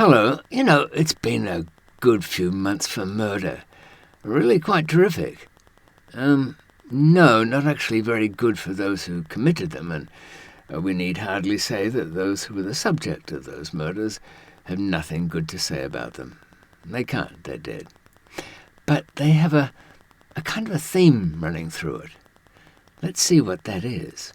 Hello. It's been a good few months for murder. Really quite terrific. No, not actually very good for those who committed them, and we need hardly say that those who were the subject of those murders have nothing good to say about them. They can't, they're dead. But they have a kind of a theme running through it. Let's see what that is.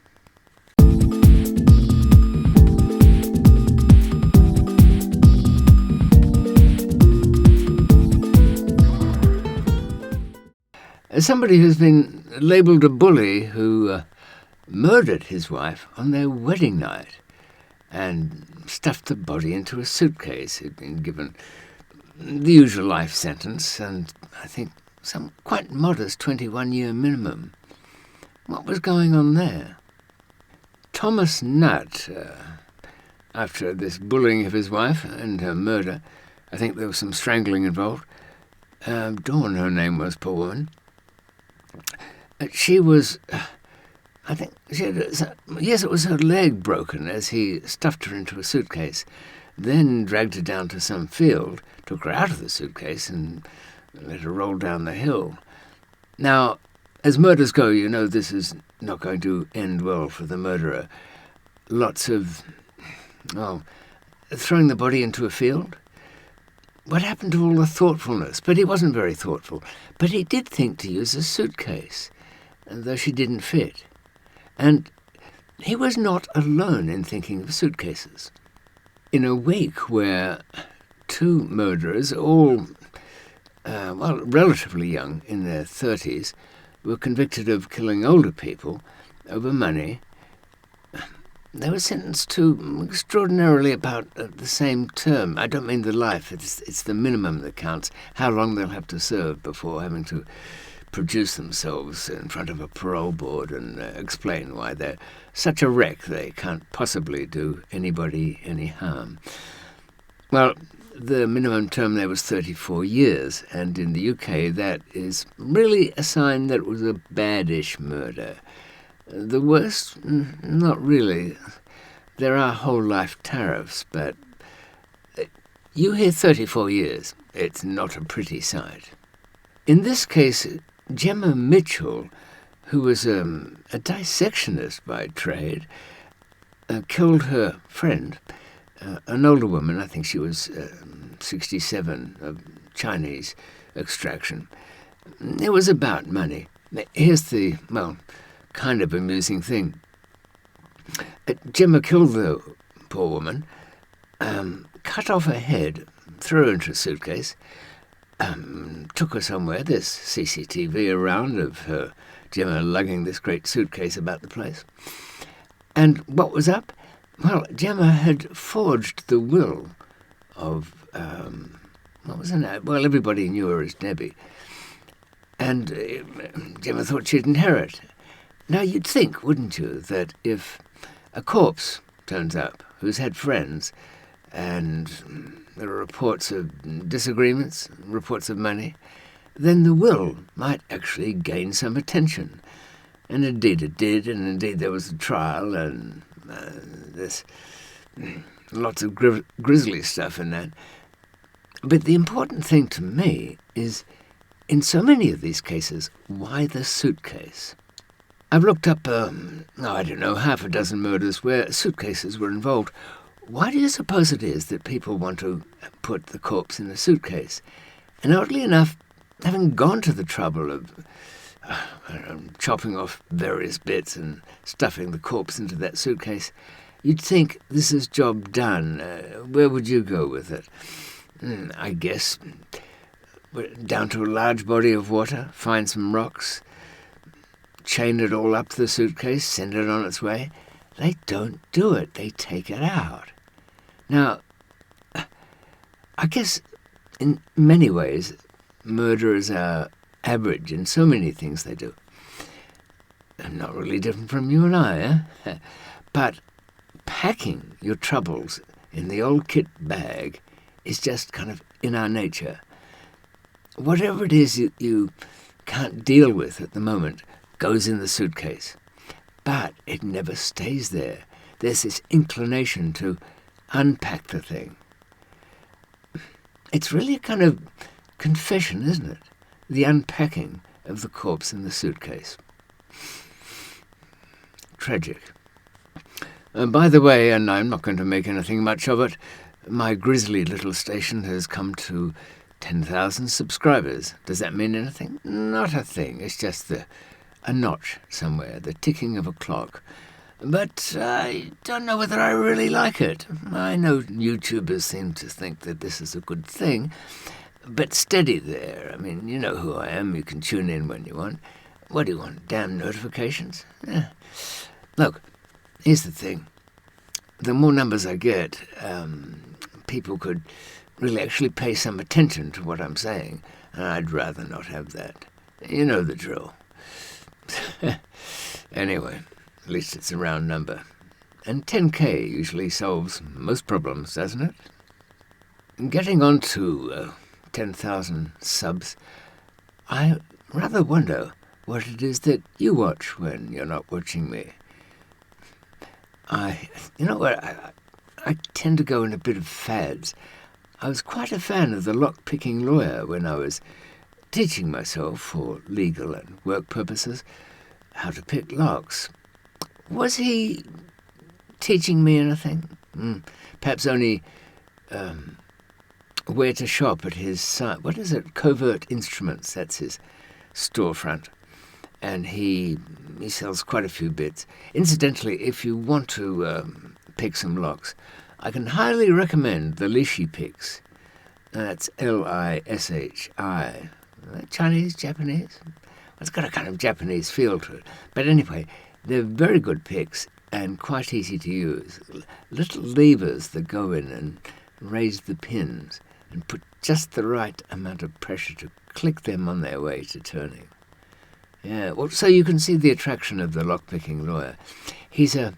As somebody who's been labelled a bully who murdered his wife on their wedding night and stuffed the body into a suitcase. He'd been given the usual life sentence and I think some quite modest 21-year minimum. What was going on there? Thomas Nutt, after this bullying of his wife and her murder, I think there was some strangling involved. Dawn, her name was, poor woman. She was, I think, it was her leg broken as he stuffed her into a suitcase, then dragged her down to some field, took her out of the suitcase and let her roll down the hill. Now, as murders go, this is not going to end well for the murderer. Lots of, throwing the body into a field. What happened to all the thoughtfulness? But he wasn't very thoughtful. But he did think to use a suitcase, though she didn't fit. And he was not alone in thinking of suitcases. In a week where two murderers, all, relatively young, in their 30s, were convicted of killing older people over money, they were sentenced to extraordinarily about the same term. I don't mean the life, it's the minimum that counts, how long they'll have to serve before having to produce themselves in front of a parole board and explain why they're such a wreck they can't possibly do anybody any harm. Well, the minimum term there was 34 years, and in the UK that is really a sign that it was a badish murder. The worst? Not really. There are whole life tariffs, but you hear 34 years. It's not a pretty sight. In this case, Gemma Mitchell, who was a dissectionist by trade, killed her friend, an older woman. I think she was 67, of Chinese extraction. It was about money. Here's the, kind of amusing thing. Gemma killed the poor woman, cut off her head, threw her into a suitcase, took her somewhere. There's CCTV around of her, Gemma, lugging this great suitcase about the place. And what was up? Well, Gemma had forged the will of, what was her name? Well, everybody knew her as Debbie. And Gemma thought she'd inherit. Now, you'd think, wouldn't you, that if a corpse turns up who's had friends and there are reports of disagreements, reports of money, then the will might actually gain some attention. And indeed it did, and indeed there was a trial, and there's lots of grisly stuff in that. But the important thing to me is, in so many of these cases, why the suitcase? I've looked up, half a dozen murders where suitcases were involved. Why do you suppose it is that people want to put the corpse in a suitcase? And oddly enough, having gone to the trouble of chopping off various bits and stuffing the corpse into that suitcase, you'd think this is job done. Where would you go with it? I guess down to a large body of water, find some rocks, chain it all up to the suitcase, send it on its way. They don't do it. They take it out. Now, I guess in many ways, murderers are average in so many things they do. And not really different from you and I, eh? But packing your troubles in the old kit bag is just kind of in our nature. Whatever it is you can't deal with at the moment goes in the suitcase. But it never stays there. There's this inclination to unpack the thing. It's really a kind of confession, isn't it? The unpacking of the corpse in the suitcase. Tragic. By the way, and I'm not going to make anything much of it, my grisly little station has come to 10,000 subscribers. Does that mean anything? Not a thing. It's just a notch somewhere, the ticking of a clock. But I don't know whether I really like it. I know YouTubers seem to think that this is a good thing, but steady there. I mean, you know who I am. You can tune in when you want. What do you want, damn notifications? Look, here's the thing. The more numbers I get, people could really actually pay some attention to what I'm saying, and I'd rather not have that. You know the drill. Anyway, at least it's a round number. And 10K usually solves most problems, doesn't it? Getting on to 10,000 subs, I rather wonder what it is that you watch when you're not watching me. I tend to go in a bit of fads. I was quite a fan of the lock-picking lawyer when I was teaching myself, for legal and work purposes, how to pick locks. Was he teaching me anything? Perhaps only where to shop at his site. What is it? Covert Instruments, that's his storefront. And he sells quite a few bits. Incidentally, if you want to pick some locks, I can highly recommend the Lishi picks. That's Lishi. Chinese, Japanese? It's got a kind of Japanese feel to it. But anyway, they're very good picks and quite easy to use. Little levers that go in and raise the pins and put just the right amount of pressure to click them on their way to turning. Yeah, well, so you can see the attraction of the lock-picking lawyer. He's a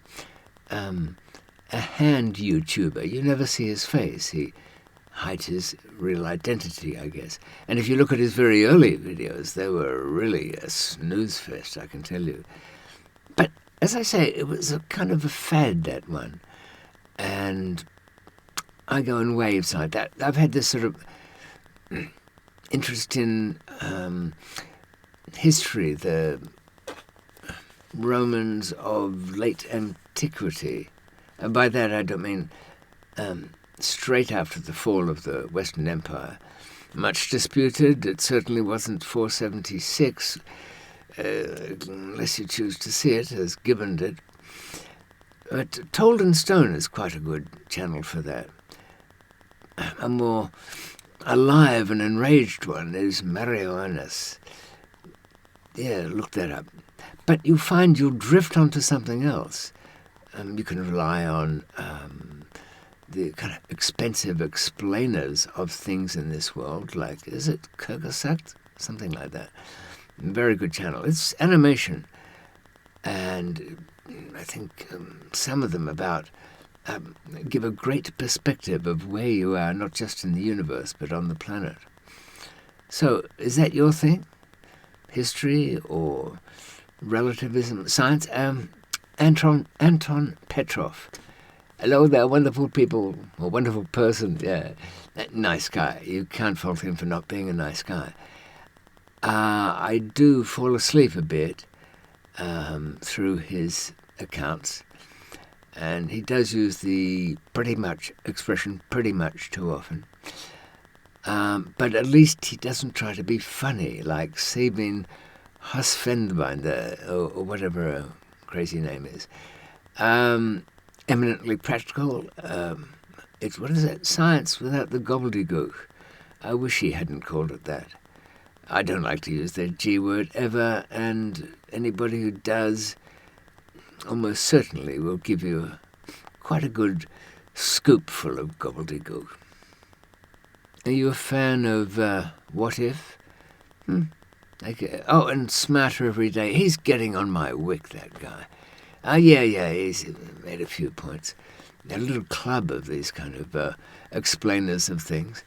hand YouTuber. You never see his face. He hides his real identity, I guess. And if you look at his very early videos, they were really a snooze fest, I can tell you. But as I say, it was a kind of a fad, that one. And I go in waves like that. I've had this sort of interest in history, the Romans of late antiquity. And by that I don't mean straight after the fall of the Western Empire. Much disputed. It certainly wasn't 476, unless you choose to see it as Gibbon did. But Told in Stone is quite a good channel for that. A more alive and enraged one is Marianus. Yeah, look that up. But you find you'll drift onto something else. You can rely on the kind of expensive explainers of things in this world, like, is it Kyrgyzstan? Something like that. Very good channel. It's animation. And I think some of them give a great perspective of where you are, not just in the universe, but on the planet. So, is that your thing? History or relativism? Science? Anton Petrov. Hello there, wonderful people, or wonderful person, yeah. Nice guy. You can't fault him for not being a nice guy. I do fall asleep a bit through his accounts, and he does use the pretty much expression pretty much too often. But at least he doesn't try to be funny, like Sabine Husfendbinder, or whatever her crazy name is. Eminently practical. It's, what is it? Science without the gobbledygook. I wish he hadn't called it that. I don't like to use that G word ever, and anybody who does almost certainly will give you quite a good scoopful of gobbledygook. Are you a fan of What If? Okay. Oh, and Smarter Every Day. He's getting on my wick, that guy. Yeah, he's made a few points. A little club of these kind of explainers of things.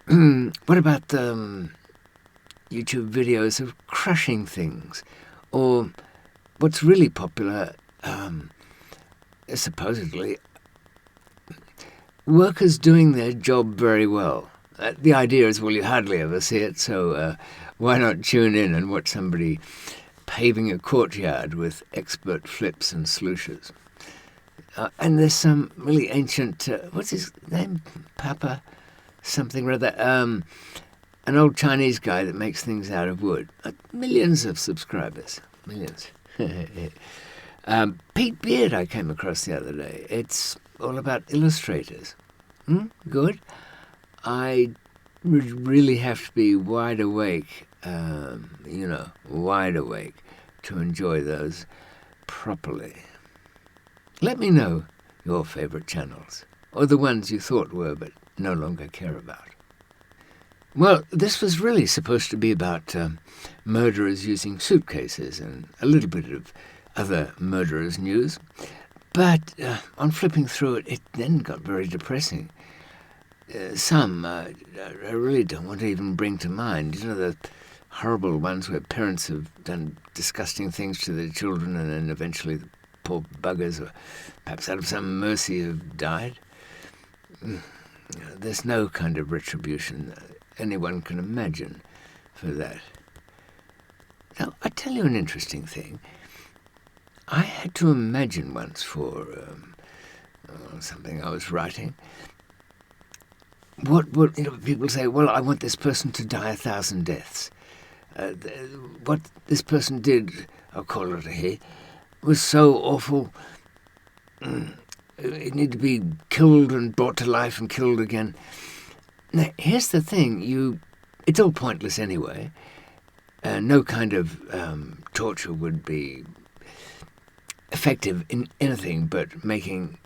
What about the YouTube videos of crushing things? Or what's really popular, supposedly, workers doing their job very well. The idea is, well, you hardly ever see it, so why not tune in and watch somebody paving a courtyard with expert flips and slooshes? And there's some really ancient, what's his name? Papa something or other. An old Chinese guy that makes things out of wood. Millions of subscribers. Millions. Pete Beard I came across the other day. It's all about illustrators. Good. I really have to be wide awake, wide awake to enjoy those properly. Let me know your favourite channels, or the ones you thought were but no longer care about. Well, this was really supposed to be about murderers using suitcases and a little bit of other murderers' news. But on flipping through it, it then got very depressing. Some I really don't want to even bring to mind. You know, the horrible ones where parents have done disgusting things to their children and then eventually the poor buggers, or perhaps out of some mercy, have died. There's no kind of retribution anyone can imagine for that. Now, I tell you an interesting thing. I had to imagine once for something I was writing. What people say? Well, I want this person to die 1,000 deaths. What this person did, I'll call it a he, was so awful. It needed to be killed and brought to life and killed again. Now, here's the thing. It's all pointless anyway. No kind of torture would be effective in anything but making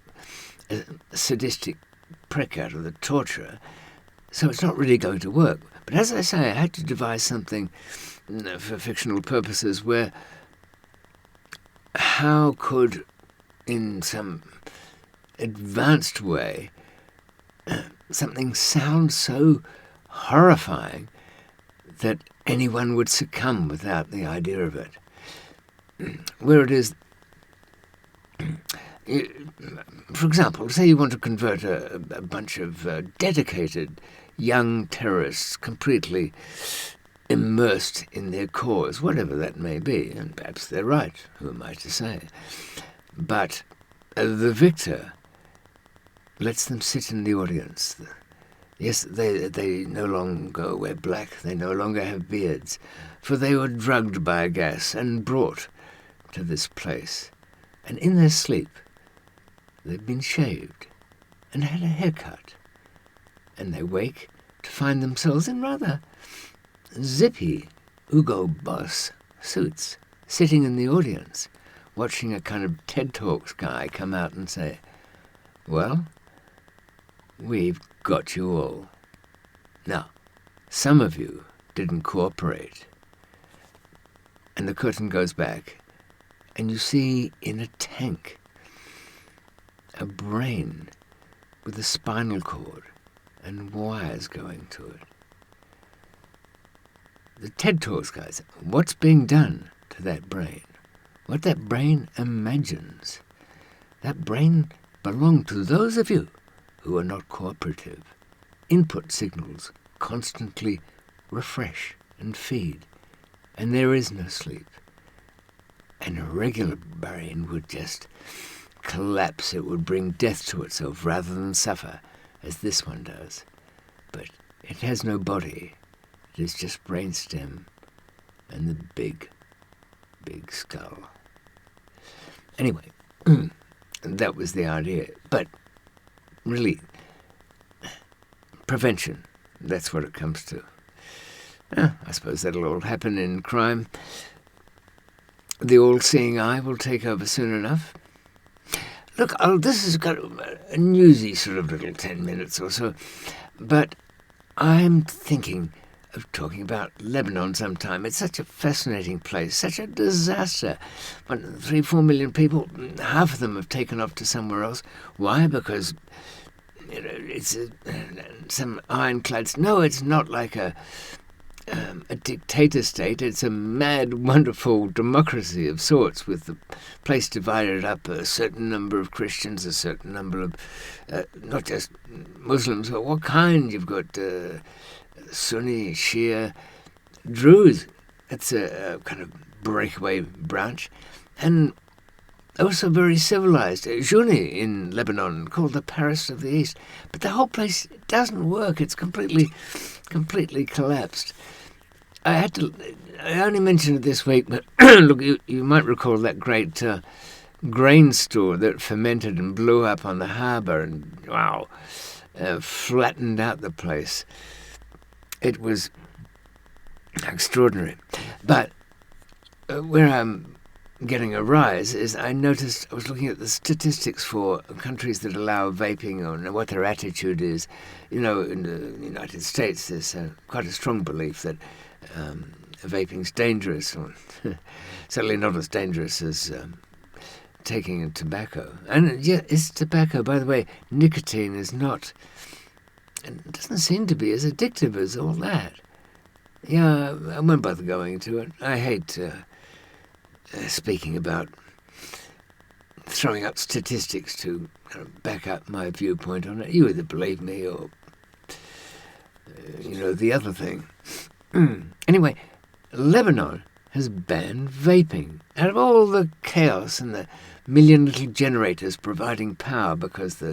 a sadistic prick out of the torturer. So it's not really going to work. But as I say, I had to devise something for fictional purposes where how could, in some advanced way, something sound so horrifying that anyone would succumb without the idea of it. Where it is, for example, say you want to convert a bunch of dedicated young terrorists completely immersed in their cause, whatever that may be, and perhaps they're right, who am I to say? But the victor lets them sit in the audience. Yes, they no longer wear black, they no longer have beards, for they were drugged by a gas and brought to this place. And in their sleep, they've been shaved and had a haircut. And they wake to find themselves in rather zippy Hugo Boss suits, sitting in the audience, watching a kind of TED Talks guy come out and say, well, we've got you all. Now, some of you didn't cooperate. And the curtain goes back, and you see in a tank a brain with a spinal cord and wires going to it. The TED Talks guys, what's being done to that brain? What that brain imagines. That brain belonged to those of you who are not cooperative. Input signals constantly refresh and feed, and there is no sleep. And a regular brain would just collapse. It would bring death to itself rather than suffer, as this one does. But it has no body. It is just brainstem and the big, big skull. Anyway, that was the idea. But really, prevention, that's what it comes to. I suppose that'll all happen in crime. The all-seeing eye will take over soon enough. Look, this has got a newsy sort of little 10 minutes or so, but I'm thinking of talking about Lebanon sometime. It's such a fascinating place, such a disaster. 3-4 million people, half of them have taken off to somewhere else. Why? Because it's some ironclads. No, it's not like a a dictator state. It's a mad, wonderful democracy of sorts, with the place divided up, a certain number of Christians, a certain number of, not just Muslims, but what kind? You've got Sunni, Shia, Druze. It's a kind of breakaway branch. And also very civilized. Jouni in Lebanon, called the Paris of the East. But the whole place doesn't work. It's completely collapsed. I only mentioned it this week, but look, you might recall that great grain store that fermented and blew up on the harbour and, wow, flattened out the place. It was extraordinary. But where I'm getting a rise is I was looking at the statistics for countries that allow vaping and what their attitude is. In the United States there's quite a strong belief that vaping's dangerous, or certainly not as dangerous as taking tobacco. And yeah, it's tobacco, by the way. Nicotine is not, it doesn't seem to be as addictive as all that. Yeah, I won't bother going into it. I hate speaking about throwing up statistics to back up my viewpoint on it. You either believe me or, the other thing. Anyway, Lebanon has banned vaping. Out of all the chaos and the million little generators providing power because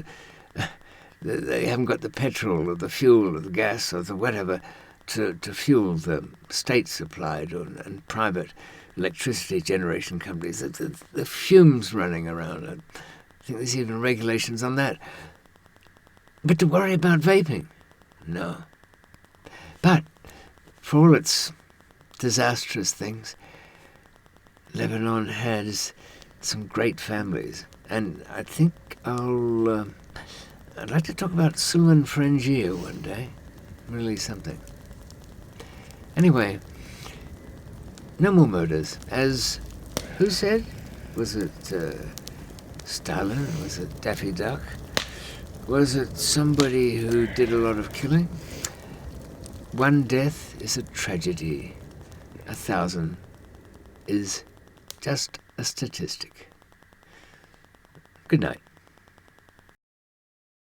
they haven't got the petrol or the fuel or the gas or the whatever to fuel the state-supplied and private electricity generation companies, the fumes running around. I think there's even regulations on that. But to worry about vaping? No. But for all its disastrous things, Lebanon has some great families. And I think I'd like to talk about Suleiman Frangieh one day. Really something. Anyway, no more murders. As who said? Was it Stalin? Was it Daffy Duck? Was it somebody who did a lot of killing? One death is a tragedy. 1,000 is just a statistic. Good night.